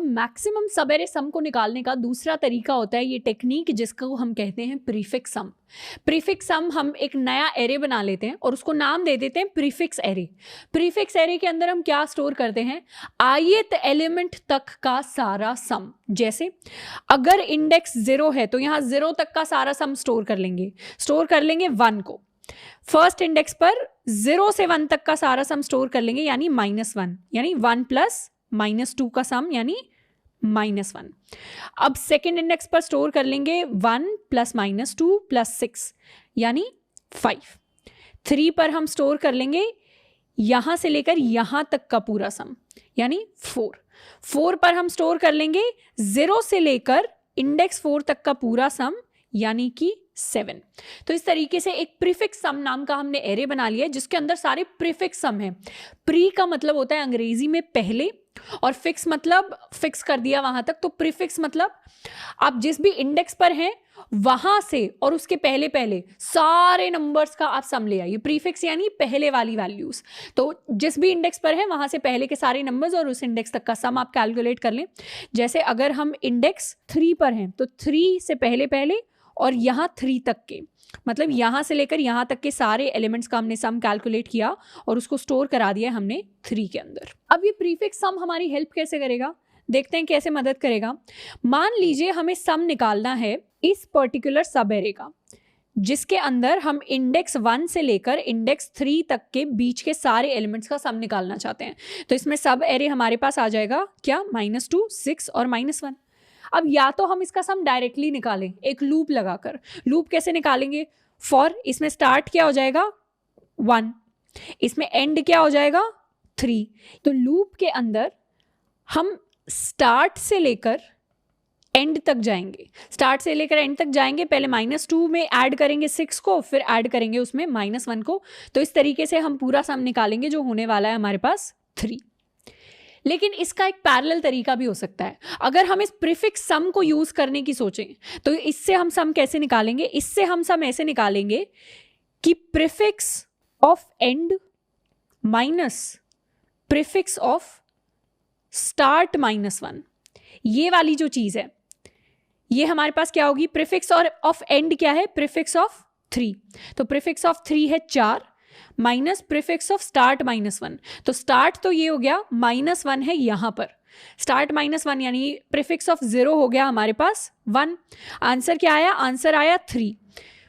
Maximum सब array सम को निकालने का दूसरा तरीका होता है ये टेक्निक जिसको हम कहते हैं प्रीफिक्स सम। प्रीफिक्स सम हम एक नया एरे बना लेते हैं और उसको नाम दे देते हैं प्रीफिक्स एरे। प्रीफिक्स एरे के अंदर हम क्या स्टोर करते हैं, ith एलिमेंट तक का सारा सम। जैसे अगर इंडेक्स 0 है तो यहाँ 0 तक का सारा सम स्टोर कर लेंगे 1 को। फर्स्ट इंडेक्स पर 0 से 1 तक का सारा सम स्टोर कर लेंगे यानी -1, यानी 1 प्लस -2 का सम यानी -1। अब सेकेंड इंडेक्स पर स्टोर कर लेंगे 1 प्लस -2 प्लस 6 यानी 5। 3 पर हम स्टोर कर लेंगे यहां से लेकर यहां तक का पूरा सम यानी 4। 4 पर हम स्टोर कर लेंगे 0 से लेकर इंडेक्स 4 तक का पूरा सम यानी कि 7। तो इस तरीके से एक प्रीफिक्स सम नाम का हमने एरे बना लिया है जिसके अंदर सारे प्रीफिक्स सम है। प्री का मतलब होता है अंग्रेजी में पहले और फिक्स मतलब फिक्स कर दिया वहां तक। तो प्रीफिक्स मतलब आप जिस भी इंडेक्स पर हैं वहां से और उसके पहले पहले सारे नंबर्स का आप सम ले आइए। प्रीफिक्स यानी पहले वाली वैल्यूज। तो जिस भी इंडेक्स पर है वहां से पहले के सारे नंबर्स और उस इंडेक्स तक का सम आप कैलकुलेट कर लें। जैसे अगर हम इंडेक्स 3 पर हैं तो 3 से पहले पहले और यहाँ 3 तक के, मतलब यहाँ से लेकर यहाँ तक के सारे एलिमेंट्स का हमने सम कैलकुलेट किया और उसको स्टोर करा दिया हमने 3 के अंदर। अब ये प्रीफिक्स सम हमारी हेल्प कैसे करेगा, देखते हैं कैसे मदद करेगा। मान लीजिए हमें सम निकालना है इस पर्टिकुलर सब एरे का जिसके अंदर हम इंडेक्स 1 से लेकर इंडेक्स 3 तक के बीच के सारे एलिमेंट्स का सम निकालना चाहते हैं। तो इसमें सब एरे हमारे पास आ जाएगा क्या, -2, 6 और -1। अब या तो हम इसका सम डायरेक्टली निकालें एक लूप लगाकर। लूप कैसे निकालेंगे, फॉर इसमें स्टार्ट क्या हो जाएगा 1, इसमें एंड क्या हो जाएगा 3। तो लूप के अंदर हम स्टार्ट से लेकर एंड तक जाएंगे। स्टार्ट से लेकर एंड तक जाएंगे, पहले -2 में ऐड करेंगे 6 को, फिर ऐड करेंगे उसमें -1 को। तो इस तरीके से हम पूरा सम निकालेंगे जो होने वाला है हमारे पास 3। लेकिन इसका एक पैरेलल तरीका भी हो सकता है। अगर हम इस प्रीफिक्स सम को यूज करने की सोचें तो इससे हम सम कैसे निकालेंगे, इससे हम सम ऐसे निकालेंगे कि prefix of and minus prefix of start -1, ये वाली जो चीज है ये हमारे पास क्या होगी, प्रीफिक्स और ऑफ एंड क्या है, प्रीफिक्स ऑफ 3। तो प्रीफिक्स ऑफ 3 है 4 माइनस प्रीफिक्स ऑफ स्टार्ट -1। तो स्टार्ट तो ये हो गया, -1 है यहां पर, स्टार्ट -1 यानी प्रीफिक्स ऑफ 0 हो गया हमारे पास 1। आंसर क्या आया, आंसर आया 3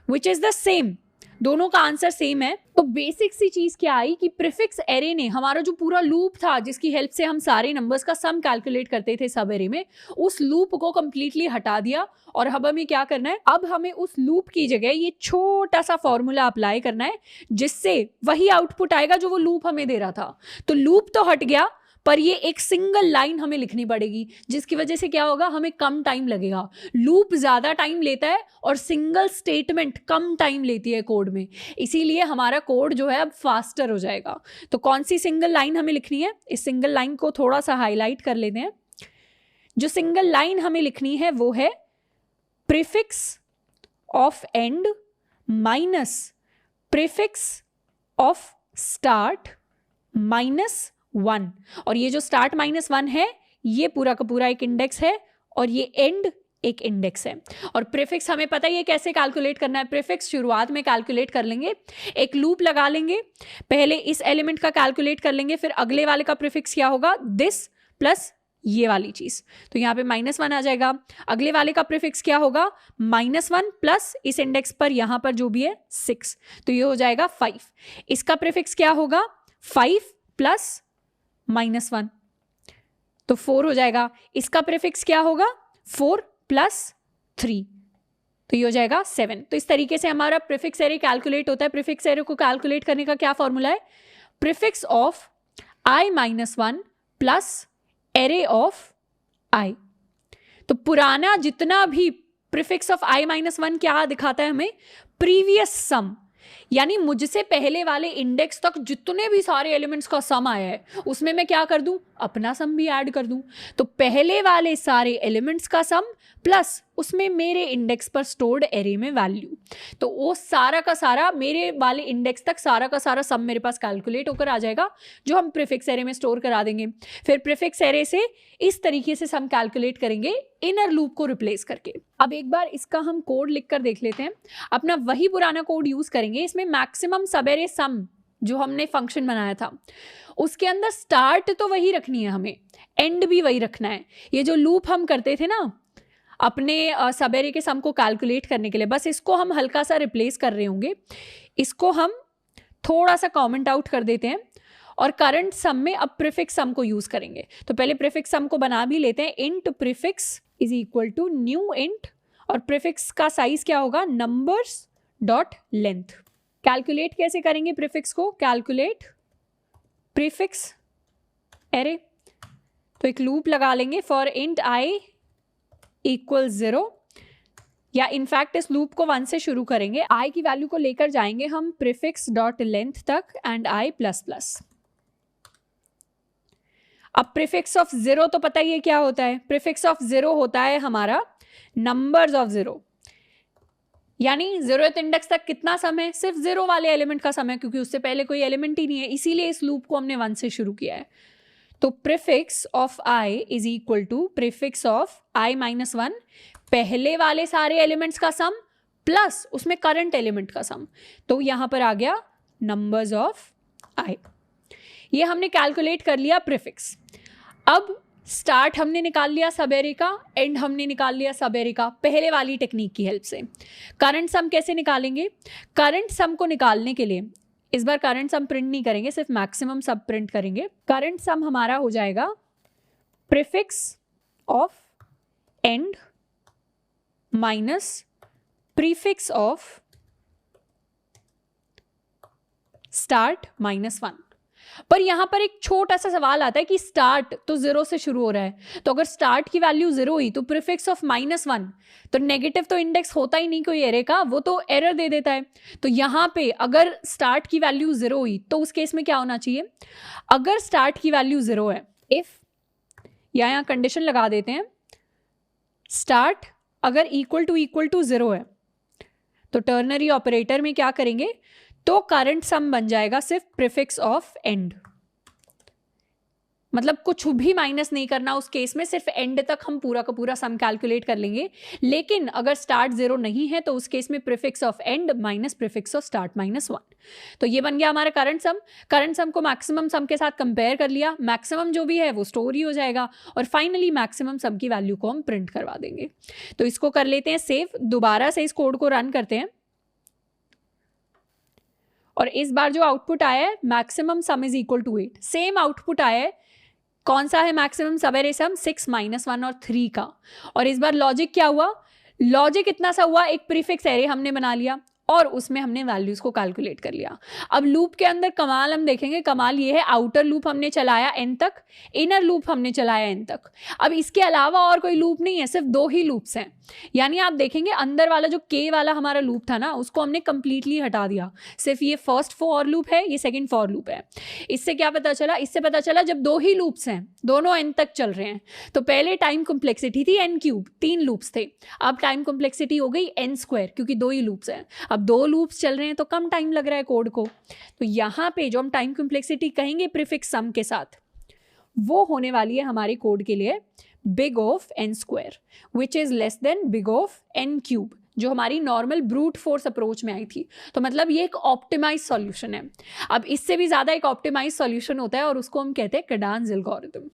विच इज द सेम, दोनों का आंसर सेम है। तो बेसिक सी चीज क्या आई कि प्रीफिक्स एरे ने हमारा जो पूरा लूप था जिसकी हेल्प से हम सारे नंबर्स का सम कैलकुलेट करते थे सब एरे में, उस लूप को कंप्लीटली हटा दिया। और अब हमें क्या करना है, अब हमें उस लूप की जगह ये छोटा सा फॉर्मूला अप्लाई करना है जिससे वही आउटपुट आएगा जो वो लूप हमें दे रहा था। तो लूप तो हट गया पर ये एक सिंगल लाइन हमें लिखनी पड़ेगी जिसकी वजह से क्या होगा, हमें कम टाइम लगेगा। लूप ज्यादा टाइम लेता है और सिंगल स्टेटमेंट कम टाइम लेती है कोड में, इसीलिए हमारा कोड जो है अब फास्टर हो जाएगा। तो कौन सी सिंगल लाइन हमें लिखनी है, इस सिंगल लाइन को थोड़ा सा हाईलाइट कर लेते हैं। जो सिंगल लाइन हमें लिखनी है वो है prefix of and minus prefix of start -1। और ये जो स्टार्ट -1 है ये पूरा का पूरा एक इंडेक्स है और ये एंड एक इंडेक्स है। और प्रीफिक्स हमें पता ही है कैसे कैलकुलेट करना है। प्रीफिक्स शुरुआत में कैलकुलेट कर लेंगे, एक लूप लगा लेंगे, पहले इस एलिमेंट का कैलकुलेट कर लेंगे, फिर अगले वाले का प्रीफिक्स क्या होगा, दिस प्लस ये वाली चीज। तो यहाँ पे -1 आ जाएगा। अगले वाले का प्रीफिक्स क्या होगा, -1 प्लस इस इंडेक्स पर यहां पर जो भी है 6, तो ये हो जाएगा 5। इसका प्रीफिक्स क्या होगा, 5 प्लस -1 तो 4 हो जाएगा। इसका प्रीफिक्स क्या होगा, 4 प्लस 3 तो ये हो जाएगा 7। तो इस तरीके से हमारा प्रीफिक्स एरे कैलकुलेट होता है। प्रीफिक्स एरे को कैलकुलेट करने का क्या फॉर्मूला है, prefix of i-1 plus array of i। तो पुराना जितना भी प्रीफिक्स ऑफ i-1 क्या दिखाता है हमें, प्रीवियस सम, यानी मुझसे पहले वाले इंडेक्स तक जितने भी सारे एलिमेंट्स का सम आया है उसमें मैं क्या कर दूं, अपना सम भी ऐड कर दूं, तो पहले वाले सारे एलिमेंट्स का सम प्लस उसमें मेरे इंडेक्स पर स्टोर्ड एरे में वैल्यू, तो वो सारा का सारा मेरे वाले इंडेक्स तक सारा का सारा सम मेरे पास कैलकुलेट होकर आ जाएगा, जो हम प्रीफिक्स एरे में स्टोर करा देंगे। फिर प्रीफिक्स एरे से इस तरीके से सम कैलकुलेट करेंगे इनर लूप को रिप्लेस करके। अब एक बार इसका हम कोड लिखकर देख लेते हैं। अपना वही पुराना कोड यूज करेंगे, इसमें मैक्सिमम सब एरे सम जो हमने फंक्शन बनाया था उसके अंदर स्टार्ट तो वही रखनी है, हमें एंड भी वही रखना है। ये जो लूप हम करते थे ना अपने सब एरे के सम को कैलकुलेट करने के लिए, बस इसको हम हल्का सा रिप्लेस कर रहे होंगे। इसको हम थोड़ा सा कमेंट आउट कर देते हैं और करंट सम में अब प्रीफिक्स सम को यूज करेंगे। तो पहले प्रीफिक्स सम को बना भी लेते हैं। Int prefix is equal to new int, और प्रीफिक्स का साइज क्या होगा, नंबर्स डॉट लेंथ। कैलकुलेट कैसे करेंगे प्रीफिक्स को, कैलकुलेट प्रीफिक्स एरे, तो एक लूप लगा लेंगे फॉर इंट आई इक्वल 0, या इनफैक्ट इस लूप को 1 से शुरू करेंगे। आई की वैल्यू को लेकर जाएंगे हम प्रीफिक्स डॉट लेंथ तक एंड आई प्लस प्लस। अब प्रीफिक्स ऑफ 0 तो पता ही है क्या होता है, प्रीफिक्स ऑफ 0 होता है हमारा नंबर्स ऑफ 0, यानी 0th इंडेक्स तक कितना सम है, सिर्फ 0 वाले एलिमेंट का सम है, क्योंकि उससे पहले कोई एलिमेंट ही नहीं है, इसीलिए इस लूप को हमने 1 से शुरू किया है। तो prefix of i is equal to prefix of i minus 1, पहले वाले सारे एलिमेंट्स का सम प्लस उसमें करंट एलिमेंट का सम, तो यहां पर आ गया नंबर्स ऑफ आई। ये हमने कैलकुलेट कर लिया प्रीफिक्स। अब स्टार्ट हमने निकाल लिया सब एरे का, एंड हमने निकाल लिया सब एरे का, पहले वाली टेक्निक की हेल्प से। करंट सम कैसे निकालेंगे, करंट सम को निकालने के लिए इस बार करंट सम प्रिंट नहीं करेंगे, सिर्फ मैक्सिमम सब प्रिंट करेंगे। करंट सम हमारा हो जाएगा prefix of and minus prefix of start minus 1। पर यहां पर एक छोटा सा सवाल आता है कि स्टार्ट तो 0 से शुरू हो रहा है, तो अगर स्टार्ट की वैल्यू 0 हुई तो प्रीफिक्स ऑफ -1, तो नेगेटिव तो इंडेक्स होता ही नहीं कोई एरे का, वो तो एरर दे देता है। तो यहां पे अगर स्टार्ट की वैल्यू 0 हुई तो उस केस में क्या होना चाहिए, अगर स्टार्ट की वैल्यू 0 है, इफ यहां कंडीशन लगा देते हैं, स्टार्ट अगर इक्वल टू 0 है, तो टर्नरी ऑपरेटर में क्या करेंगे, तो करंट सम बन जाएगा सिर्फ प्रीफिक्स ऑफ एंड, मतलब कुछ भी माइनस नहीं करना उस केस में, सिर्फ एंड तक हम पूरा का पूरा सम कैलकुलेट कर लेंगे। लेकिन अगर स्टार्ट 0 नहीं है तो उस केस में prefix of and minus prefix of start -1। तो ये बन गया हमारा करंट सम। करंट सम को मैक्सिमम सम के साथ कंपेयर कर लिया, मैक्सिमम जो भी है वो स्टोर ही हो जाएगा, और फाइनली मैक्सिमम सम की वैल्यू को हम प्रिंट करवा देंगे। तो इसको कर लेते हैं सेव, दोबारा से इस कोड को रन करते हैं, और इस बार जो आउटपुट आया है maximum sum is equal to 8, same output आया है। कौन सा है मैक्सिमम सब एरे सम, 6 -1 और 3 का। और इस बार लॉजिक क्या हुआ, लॉजिक इतना सा हुआ, एक प्रीफिक्स एरे हमने बना लिया और उसमें हमने वैल्यूज को कैलकुलेट कर लिया। अब लूप के अंदर कमाल हम देखेंगे, कमाल ये है आउटर लूप हमने चलाया n तक, इनर लूप हमने चलाया n तक। अब इसके अलावा और कोई लूप नहीं है, सिर्फ 2 ही लूप्स हैं। यानी आप देखेंगे अंदर वाला जो k वाला हमारा लूप था ना, उसको हमने कंप्लीटली हटा दिया, सिर्फ ये फर्स्ट फॉर लूप है, ये सेकंड फॉर लूप है। इससे क्या पता चला, इससे पता चला जब 2 ही लूप्स हैं, दोनों n तक चल रहे हैं, तो पहले टाइम कॉम्प्लेक्सिटी थी n3, 3 लूप्स थे, अब टाइम कॉम्प्लेक्सिटी हो गई n², क्योंकि 2 ही लूप्स हैं। अब 2 लूप्स चल रहे हैं तो कम टाइम लग रहा है कोड को। तो यहाँ पे जो हम टाइम कॉम्प्लेक्सिटी कहेंगे प्रीफिक्स सम के साथ, वो होने वाली है हमारे कोड के लिए big of n², which is less than big of n³, जो हमारी नॉर्मल ब्रूट फोर्स अप्रोच में आई थी। तो मतलब ये एक ऑप्टिमाइज सॉल्यूशन है। अब इससे भी ज्यादा एक ऑप्टिमाइज सॉल्यूशन होता है और उसको हम कहते हैं कडान्स एल्गोरिथम।